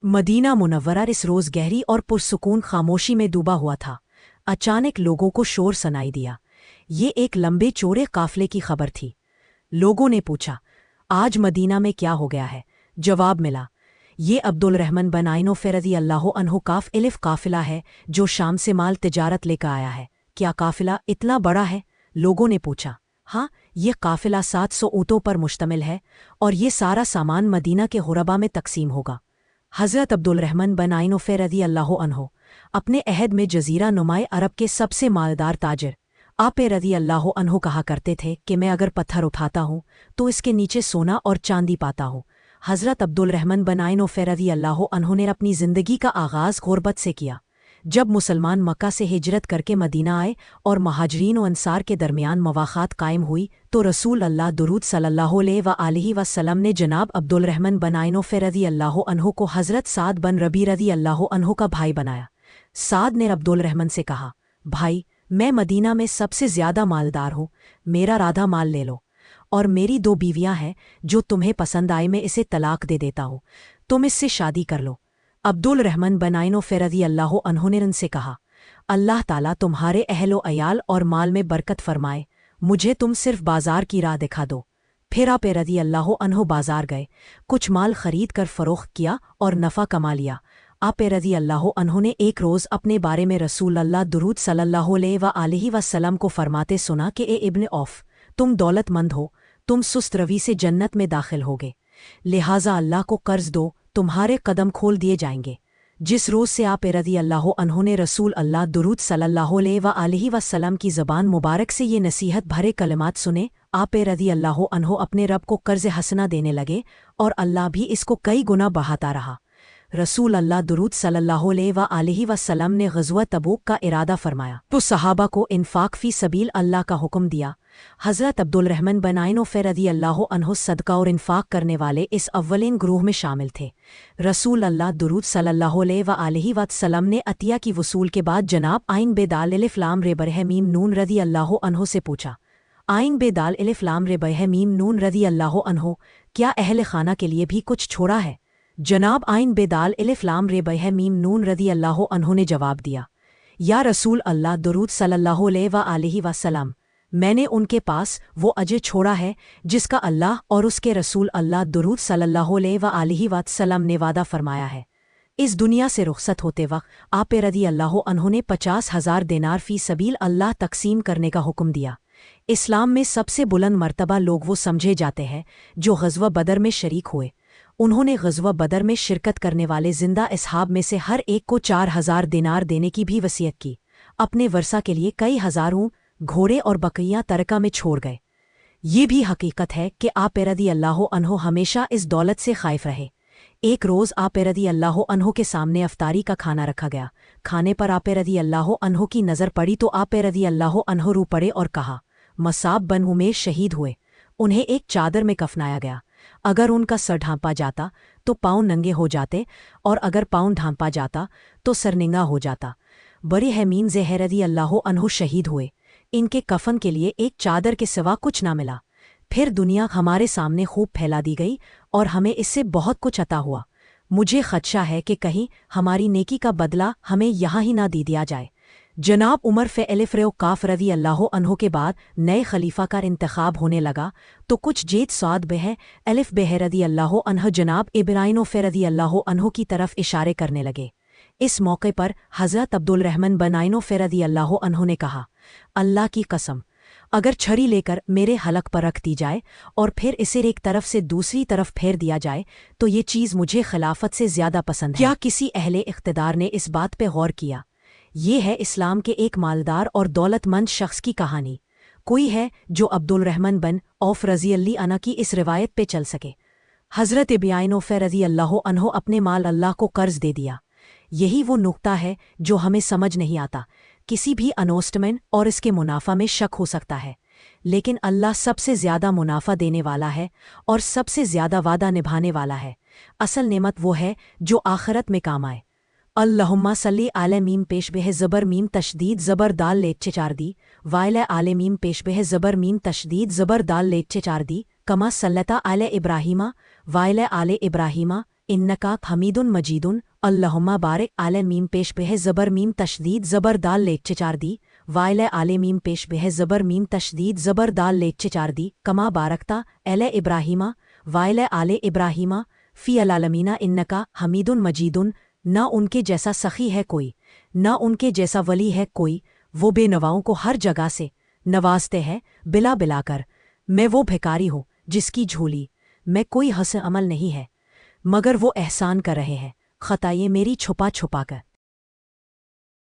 Medina Munawwara इस रोज़ गहरी और पुरसुकून खामोशी में डूबा हुआ था। अचानक लोगों को शोर सुनाई दिया। ये एक लंबे चौड़े काफिले की खबर थी। लोगों ने पूछा, आज मदीना में क्या हो गया है? जवाब मिला, ये अब्दुल रहमान बन आइनौफ रज़ी अल्लाह अन्हु काफ एलिफ काफिला है जो शाम से माल तिजारत लेकर आया है। क्या काफिला इतना बड़ा है? लोगों ने पूछा। हाँ, ये काफिला 700 ऊँटों पर मुश्तमिल है और ये सारा सामान मदीना के गुरबा में तकसीम होगा। हज़रत अब्दुल रहमान बन आइनौफ रज़ी अल्लाह अन्हु अपने अहद में जजीरा नुमाए अरब के सबसे मालदार ताजिर आप रज़ी अल्लाह अन्हु कहा करते थे कि मैं अगर पत्थर उठाता हूँ तो इसके नीचे सोना और चांदी पाता हूँ। हज़रत अब्दुल रहमान बन आइनौफ रज़ी अल्लाह अन्हु ने अपनी ज़िंदगी का आगाज़ गुरबत से किया। जब मुसलमान मक्का से हिजरत करके मदीना आए और महाजरीन व अंसार के दरमियान मवाख़ात कायम हुई तो रसूल अल्लाह दुरूद सल्लल्लाहु अलैहि वसल्लम ने जनाब अब्दुल रहमान बन आइनौफ रज़ी अल्लाह अन्हु को हज़रत साद बन रबी रज़ी अल्लाह अन्हु का भाई बनाया। साद ने अब्दुल रहमान से कहा, भाई, मैं मदीना में सबसे ज़्यादा मालदार हूँ, मेरा आधा माल ले लो, और मेरी 2 बीवियाँ हैं जो तुम्हें पसंद आए, मैं इसे तलाक दे देता हूँ, तुम इससे शादी कर लो। अब्दुल रहमान बन आइनौफ रज़ी अल्लाह अन्हु ने उनसे कहा, अल्लाह ताला तुम्हारे अहलो अयाल और माल में बरकत फरमाए, मुझे तुम सिर्फ बाजार की राह दिखा दो। फिर आप रज़ी अल्लाह अन्हु बाजार गए, कुछ माल खरीद कर फ़रोख्त किया और नफ़ा कमा लिया। आप रज़ी अल्लाह अन्हु ने एक रोज़ अपने बारे में रसूल अल्लाह दुरूद सल्लल्लाहु अलैहि वसल्लम को फरमाते सुना कि ए इब्न औफ, तुम दौलतमंद हो, तुम सुस्त रवी से जन्नत में दाखिल होगे, लिहाजा अल्लाह को कर्ज दो, तुम्हारे कदम खोल दिए जाएंगे। जिस रोज़ से आप रज़ी अल्लाह अन्हु ने रसूल अल्लाह दुरूद सल्लल्लाहु अलैहि वसल्लम की ज़बान मुबारक से ये नसीहत भरे कलिमात सुने, आप रज़ी अल्लाह अन्हु अपने रब को कर्ज हसना देने लगे और अल्लाह भी इसको कई गुना बढ़ाता रहा। रसूल अल्लाह दुरूद सल्लल्लाहु अलैहि वसल्लम ने ग़ज़वा तबूक का इरादा फरमाया तो सहाबा को इन्फाक फ़ी सबील अल्लाह का हुक्म दिया। हज़रत अब्दुल रहमान बन आइनौफ रज़ी अल्लाह अन्हु सदका और इन्फाक करने वाले इस अव्वलीन ग्रूह में शामिल थे। रसूल अल्लाह दुरूद सल्लल्लाहु अलैहि वसल्लम ने अतिया की वसूल के बाद जनाब आइन बेदाल अलिफ लाम रे बरह मीम नून रज़ी अल्लाह अन्हु से पूछा, आइन बेदाल अलिफ लाम रे बरह मीम नून रज़ी अल्लाह अन्हु, क्या अहल खाना के लिए भी कुछ छोड़ा है? जनाब आइन बेदाल अलिफ लाम रे बरह मीम नून रज़ी अल्लाह अन्हु ने जवाब दिया, या रसूल अल्लाह दुरूद सल्लल्लाहु अलैहि वसल्लम, मैंने उनके पास वो अजर छोड़ा है जिसका अल्लाह और उसके रसूल अल्लाह दुरूद सल्लल्लाहु अलैहि वसल्लम ने वादा फरमाया है। इस दुनिया से रुखसत होते वक्त आप रज़ी अल्लाह अन्हु ने 50,000 दिनार फ़ी सबील अल्लाह तकसीम करने का हुक्म दिया। इस्लाम में सबसे बुलंद मर्तबा लोग वो समझे जाते हैं जो ग़ज़वा बदर में शरीक हुए। उन्होंने ग़ज़वा बदर में शिरकत करने वाले जिंदा असहाब में से हर एक को 4,000 दिनार देने की भी वसीयत की। अपने वर्षा के लिए कई हज़ारों घोड़े और बकरियां तरका में छोड़ गए। ये भी हकीकत है कि आप रज़ी अल्लाह अन्हु हमेशा इस दौलत से खाइफ रहे। एक रोज़ आप रज़ी अल्लाह अन्हु के सामने अफ्तारी का खाना रखा गया। खाने पर आप रज़ी अल्लाह अन्हु की नज़र पड़ी तो आप रज़ी अल्लाह अन्हु रू पड़े और कहा, मसाब बन उमेर शहीद हुए, उन्हें एक चादर में कफनाया गया। अगर उनका सर ढांपा जाता तो पाँव नंगे हो जाते और अगर पाँव ढांपा जाता तो सरनिंगा हो जाता। बड़े हमीन ज़हर रज़ी अल्लाह अन्हु शहीद हुए, इनके कफन के लिए एक चादर के सिवा कुछ ना मिला। फिर दुनिया हमारे सामने खूब फैला दी गई और हमें इससे बहुत कुछ अता हुआ। मुझे खदशा है कि कहीं हमारी नेकी का बदला हमें यहाँ ही ना दे दिया जाए। जनाब उमर फ़ काफ रज़ी अल्लाह अन्हु के बाद नए खलीफा का इंतखाब होने लगा तो कुछ जेद साद बेह अलिफ बेह रज़ी अल्लाह अन्हु जनाब इब्राइनौफ रज़ी अल्लाह अन्हु की तरफ इशारे करने लगे। इस मौके पर हज़रत अब्दुल रहमान बन आइनौफ रज़ी अल्लाह अन्हु ने कहा, अल्लाह की कसम, अगर छड़ी लेकर मेरे हलक पर रख दी जाए और फिर इसे एक तरफ से दूसरी तरफ फेर दिया जाए तो ये चीज़ मुझे खिलाफत से ज़्यादा पसंद है। क्या किसी अहले इख्तिदार ने इस बात पर गौर किया? ये है इस्लाम के एक मालदार और दौलतमंद शख्स की कहानी। कोई है जो अब्दुल रहमान बन औफ रज़ी अल्लाह अन्हु की इस रिवायत पे चल सके? हज़रत इब्राइनौफ रज़ी अल्लाह अन्हु अपने माल अल्लाह को कर्ज दे दिया। यही वो नुक्ता है जो हमें समझ नहीं आता। किसी भी इन्वेस्टमेंट और इसके मुनाफा में शक हो सकता है, लेकिन अल्लाह सबसे ज़्यादा मुनाफा देने वाला है और सबसे ज़्यादा वादा निभाने वाला है। असल नेमत वो है जो आखिरत में काम आए। अल्लाहुम्मा सल्ली आले मीम पेश बेह ज़बर मीम तशदीद ज़बर दाल लेच्चे चार दी वाइले आले मीम पेश बेह ज़बर मीम तशदीद ज़बर दाल लेच्चे चार दी कमा सल्लता आले इब्राहीमा वाइले आले इब्राहीमा इन्नका हमीदुन मजीदुन अल्लाहुम्मा बारिक आले मीम पेश पे है ज़बर मीम तशदीद ज़बर दाल लेच्चे चार दी वाइले आले मीम पेश पे है ज़बर मीम तशदीद ज़बर दाल लेच्चे चार दी कमा बारकता एले इब्राहीमा वाइले आले इब्राहीमा फ़ी अलालमीना इन्नका हमीदुन मजीदुन। न उनके जैसा सखी है कोई, न उनके जैसा वली है कोई, वो बेनवाओं को हर जगह से नवाजते हैं बिला बिलाकर। मैं वो भिखारी हूँ जिसकी झोली मैं कोई हसन अमल नहीं है, मगर वो एहसान कर रहे हैं खताएं मेरी छुपा छुपा कर।